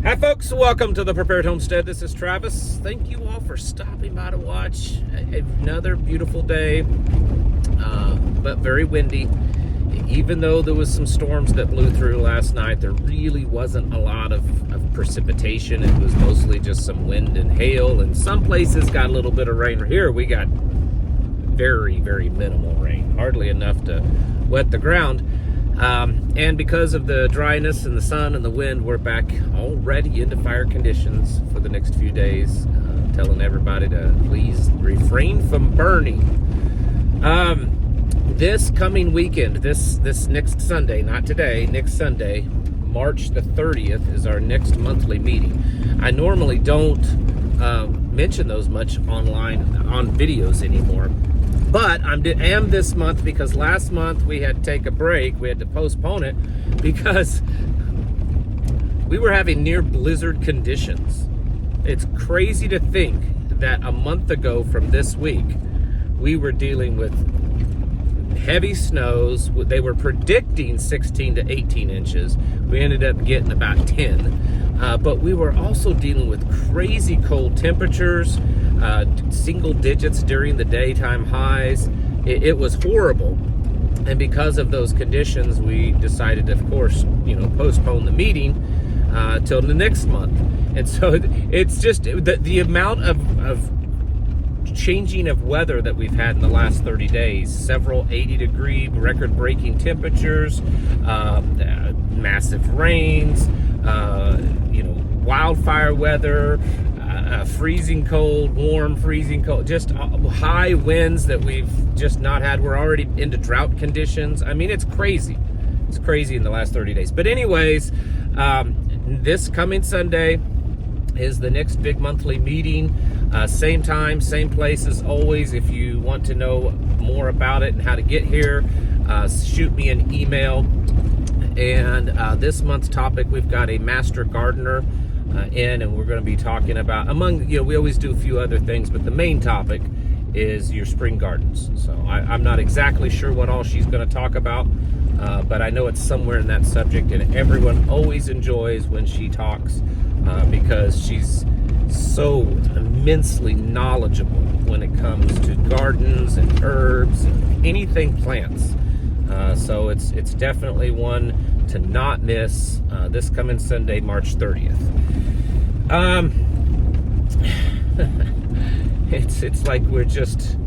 Hi folks, welcome to the Prepared Homestead. This is Travis. Thank you all for stopping by to watch another beautiful day, but very windy. Even though there was some storms that blew through last night, there really wasn't a lot of precipitation. It was mostly just some wind and hail, and some places got a little bit of rain. Here we got very, very minimal rain, hardly enough to wet the ground. And because of the dryness and the sun and the wind, we're back already into fire conditions for the next few days, telling everybody to please refrain from burning. This coming weekend, this next Sunday, not today, next Sunday, March the 30th is our next monthly meeting. I normally don't mention those much online on videos anymore. But I am this month because last month we had to take a break. We had to postpone it because we were having near blizzard conditions. It's crazy to think that a month ago from this week, we were dealing with heavy snows. They were predicting 16 to 18 inches. We ended up getting about 10. But we were also dealing with crazy cold temperatures, single digits during the daytime highs. It was horrible. And because of those conditions, we decided to, of course, postpone the meeting till the next month. And so it's just the amount of changing of weather that we've had in the last 30 days, several 80-degree record-breaking temperatures, massive rains, wildfire weather, freezing cold, warm, freezing cold, just high winds that we've just not had. We're already into drought conditions. I mean, it's crazy. It's crazy in the last 30 days. But anyways, this coming Sunday is the next big monthly meeting. Same time, same place as always. If you want to know more about it and how to get here, shoot me an email. And this month's topic, we've got a master gardener and we're going to be talking about, we always do a few other things, but the main topic is your spring gardens. So I'm not exactly sure what all she's going to talk about, but I know it's somewhere in that subject, and everyone always enjoys when she talks because she's so immensely knowledgeable when it comes to gardens and herbs and anything plants. So it's definitely one to not miss this coming Sunday, March 30th. It's like we're just,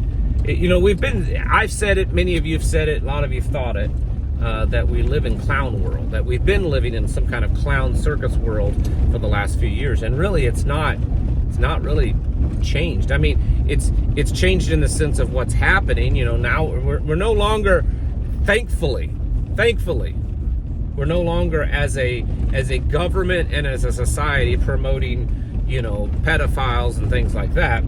I've said it, many of you have said it, a lot of you have thought it, that we live in clown world, that we've been living in some kind of clown circus world for the last few years, and really it's not really changed. I mean, it's changed in the sense of what's happening. Now we're no longer, thankfully, we're no longer as a government and as a society promoting, pedophiles and things like that.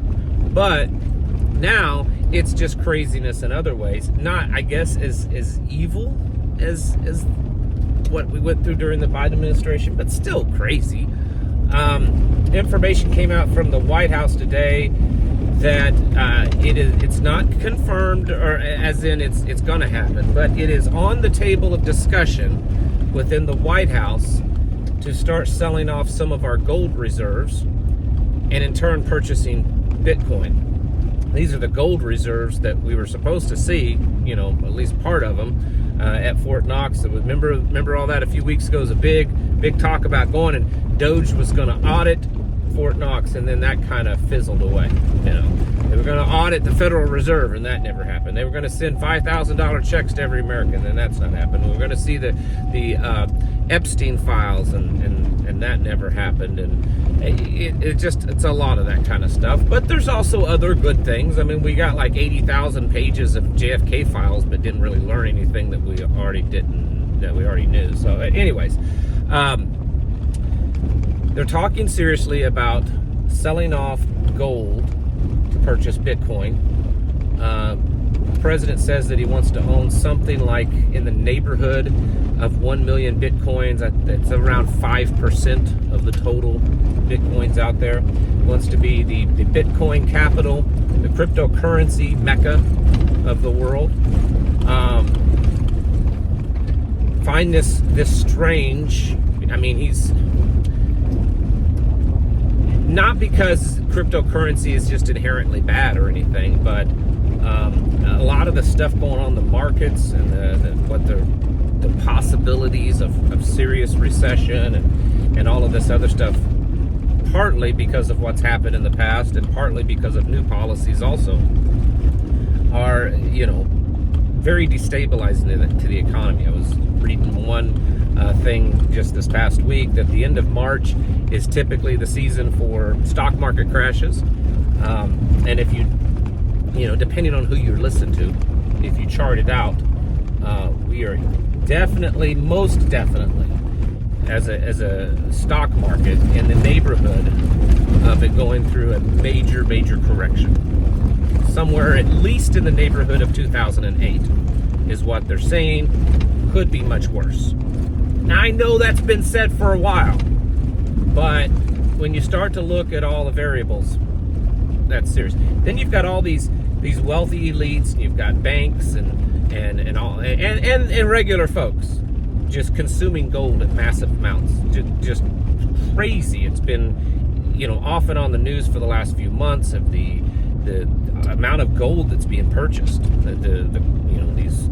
But now it's just craziness in other ways. Not, I guess, as evil as what we went through during the Biden administration, but still crazy. Information came out from the White House today that it's not confirmed, or as in it's going to happen, but it is on the table of discussion within the White House to start selling off some of our gold reserves and in turn purchasing Bitcoin. These are the gold reserves that we were supposed to see, at least part of them, at Fort Knox. Remember all that a few weeks ago was a big talk about going, and Doge was going to audit Fort Knox, and then that kind of fizzled away. They were going to audit the Federal Reserve, and that never happened. They were going to send $5,000 checks to every American, and that's not happened. We're going to see the Epstein files, and that never happened. And it's a lot of that kind of stuff. But there's also other good things. I mean, we got like 80,000 pages of JFK files, but didn't really learn anything that we already knew. So, anyways. They're talking seriously about selling off gold to purchase Bitcoin. The president says that he wants to own something like in the neighborhood of 1 million Bitcoins. That's around 5% of the total Bitcoins out there. He wants to be the Bitcoin capital, the cryptocurrency mecca of the world. Find this strange. I mean, not because cryptocurrency is just inherently bad or anything, but a lot of the stuff going on in the markets and the possibilities of serious recession and all of this other stuff, partly because of what's happened in the past and partly because of new policies also, are, very destabilizing to the economy. I was reading one thing just this past week that the end of March is typically the season for stock market crashes. And if you depending on who you listen to, if you chart it out, we are definitely, most definitely, as a stock market in the neighborhood of it going through a major correction. Somewhere at least in the neighborhood of 2008 is what they're saying. Could be much worse. Now, I know that's been said for a while, but when you start to look at all the variables, that's serious. Then you've got all these wealthy elites, and you've got banks and regular folks just consuming gold at massive amounts. Just crazy. It's been, often on the news for the last few months of the amount of gold that's being purchased. These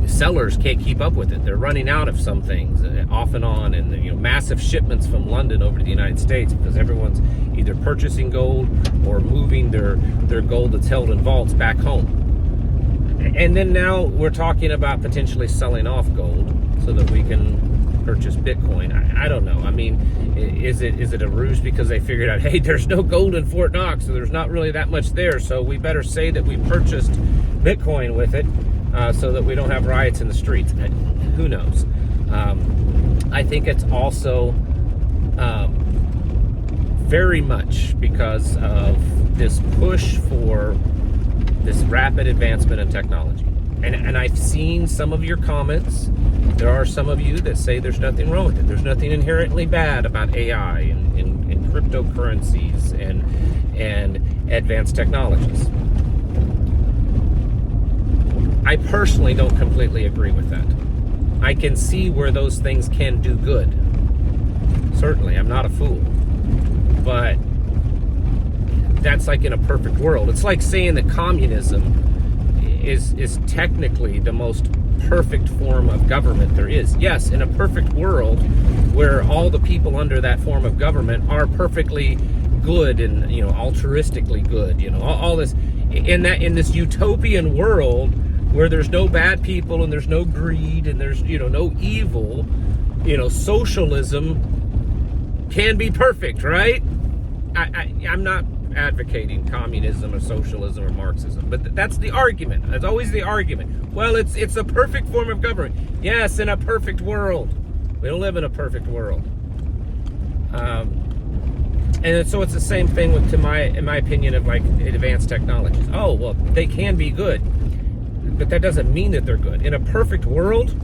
sellers can't keep up with it. They're running out of some things off and on, and massive shipments from London over to the United States because everyone's either purchasing gold or moving their gold that's held in vaults back home. And then now we're talking about potentially selling off gold so that we can purchase Bitcoin. I don't know. I mean, is it a ruse because they figured out, hey, there's no gold in Fort Knox, so there's not really that much there, so we better say that we purchased Bitcoin with it so that we don't have riots in the streets. Who knows? I think it's also very much because of this push for this rapid advancement in technology. And I've seen some of your comments. There are some of you that say there's nothing wrong with it. There's nothing inherently bad about AI and cryptocurrencies and advanced technologies. I personally don't completely agree with that. I can see where those things can do good. Certainly, I'm not a fool. But that's like in a perfect world. It's like saying that communism is technically the most perfect form of government there is. Yes, in a perfect world where all the people under that form of government are perfectly good and altruistically good, all this in this utopian world where there's no bad people and there's no greed and there's no evil, socialism can be perfect, right? I'm not advocating communism or socialism or Marxism, but that's the argument. That's always the argument. Well, it's a perfect form of government. Yes, in a perfect world. We don't live in a perfect world. And so it's the same thing in my opinion, of like advanced technologies. Oh, well, they can be good, but that doesn't mean that they're good. In a perfect world,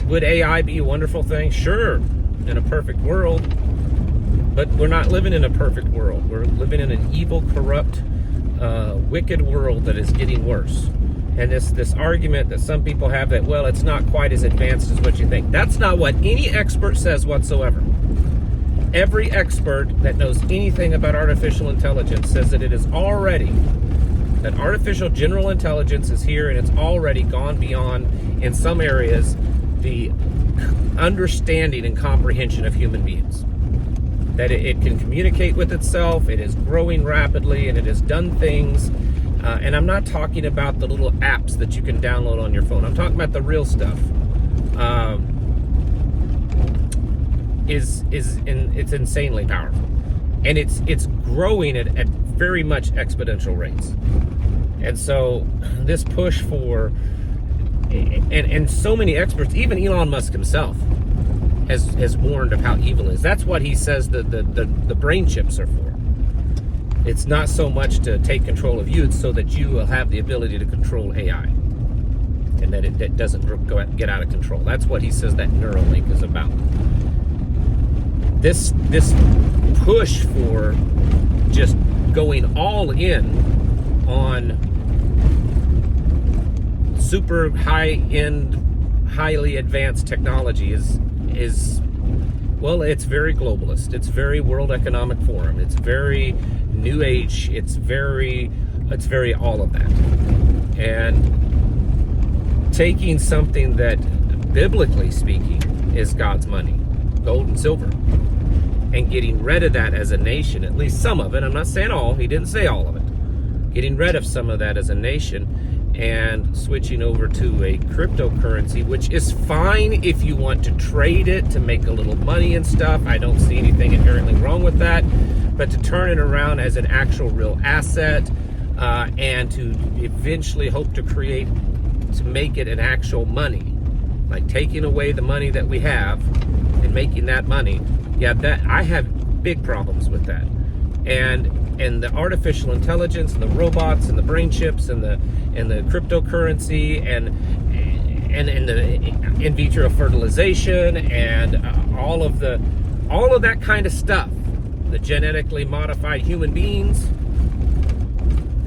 would AI be a wonderful thing? Sure, in a perfect world. But we're not living in a perfect world. We're living in an evil, corrupt, wicked world that is getting worse. And this argument that some people have that, well, it's not quite as advanced as what you think. That's not what any expert says whatsoever. Every expert that knows anything about artificial intelligence says that that artificial general intelligence is here and it's already gone beyond, in some areas, the understanding and comprehension of human beings. That it can communicate with itself, it is growing rapidly, and it has done things. And I'm not talking about the little apps that you can download on your phone. I'm talking about the real stuff. It's insanely powerful, and it's growing at very much exponential rates. And so this push for and so many experts, even Elon Musk himself, has warned of how evil it is. That's what he says the brain chips are for. It's not so much to take control of you, it's so that you will have the ability to control AI, and that it doesn't get out of control. That's what he says that Neuralink is about. This push for just going all in on super high-end, highly advanced technology is Well, it's very globalist. It's very World Economic Forum. It's very New Age. It's very all of that. And taking something that, biblically speaking, is God's money, gold and silver, and getting rid of that as a nation, at least some of it. I'm not saying all. He didn't say all of it. Getting rid of some of that as a nation and switching over to a cryptocurrency, which is fine if you want to trade it to make a little money and stuff. I don't see anything inherently wrong with that. But to turn it around as an actual real asset and to eventually hope to make it an actual money, like taking away the money that we have and making that money, yeah, that I have big problems with that. And the artificial intelligence and the robots and the brain chips and the cryptocurrency and the in vitro fertilization and all of that kind of stuff, the genetically modified human beings,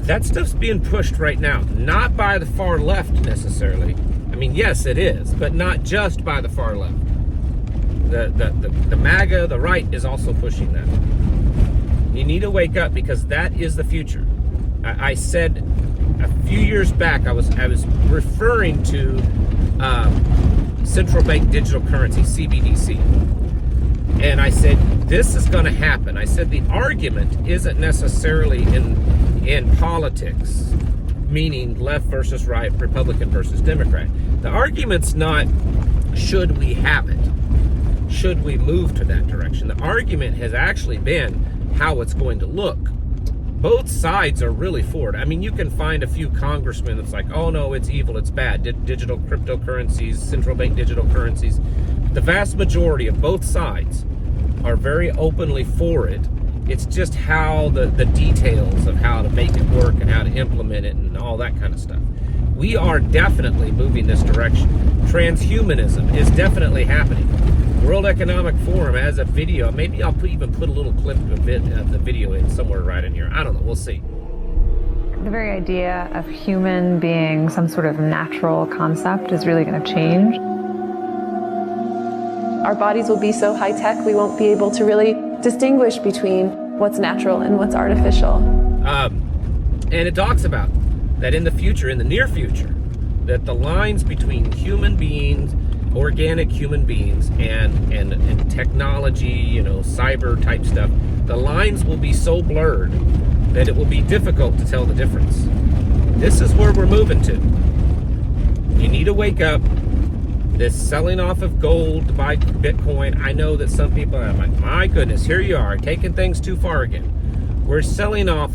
that stuff's being pushed right now, not by the far left necessarily. I mean, yes, it is, but not just by the far left. The MAGA, the right, is also pushing that. You need to wake up, because that is the future. I said a few years back, I was referring to central bank digital currency, CBDC. And I said, this is going to happen. I said, the argument isn't necessarily in politics, meaning left versus right, Republican versus Democrat. The argument's not, should we have it? Should we move to that direction? The argument has actually been how it's going to look. Both sides are really for it. I mean, you can find a few congressmen that's like, oh no, it's evil, it's bad, digital cryptocurrencies, central bank digital currencies. The vast majority of both sides are very openly for it. It's just how the details of how to make it work and how to implement it and all that kind of stuff. We are definitely moving this direction. Transhumanism is definitely happening. World Economic Forum has a video. Maybe I'll even put a little clip of the video in somewhere right in here. I don't know. We'll see. The very idea of human being some sort of natural concept is really going to change. Our bodies will be so high-tech, we won't be able to really distinguish between what's natural and what's artificial. And it talks about that in the future, in the near future, that the lines between human beings, organic human beings, and technology, cyber type stuff, the lines will be so blurred that it will be difficult to tell the difference. This is where we're moving to. You need to wake up. This selling off of gold to buy Bitcoin, I know that some people are like, my goodness, here you are, taking things too far again. We're selling off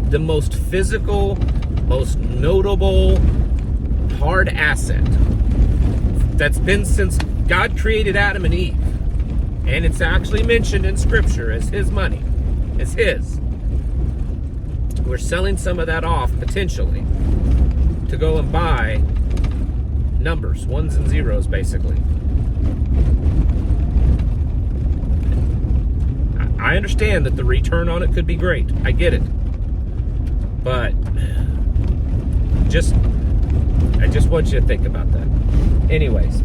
the most physical, most notable, hard asset that's been since God created Adam and Eve. And it's actually mentioned in Scripture as his money. It's his. We're selling some of that off, potentially, to go and buy numbers, ones and zeros, basically. I understand that the return on it could be great. I get it. But I just want you to think about that. Anyways,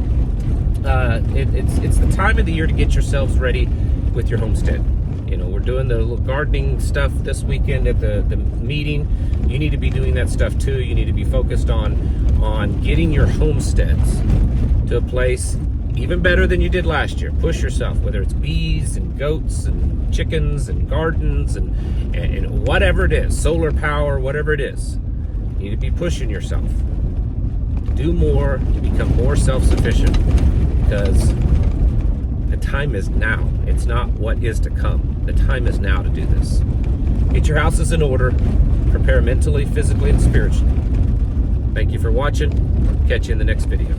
it's the time of the year to get yourselves ready with your homestead. We're doing the little gardening stuff this weekend at the meeting. You need to be doing that stuff too. You need to be focused on getting your homesteads to a place even better than you did last year. Push yourself, whether it's bees and goats and chickens and gardens and whatever it is, solar power, whatever it is. You need to be pushing yourself. Do more to become more self-sufficient, because the time is now. It's not what is to come. The time is now to do this. Get your houses in order. Prepare mentally, physically, and spiritually. Thank you for watching. Catch you in the next video.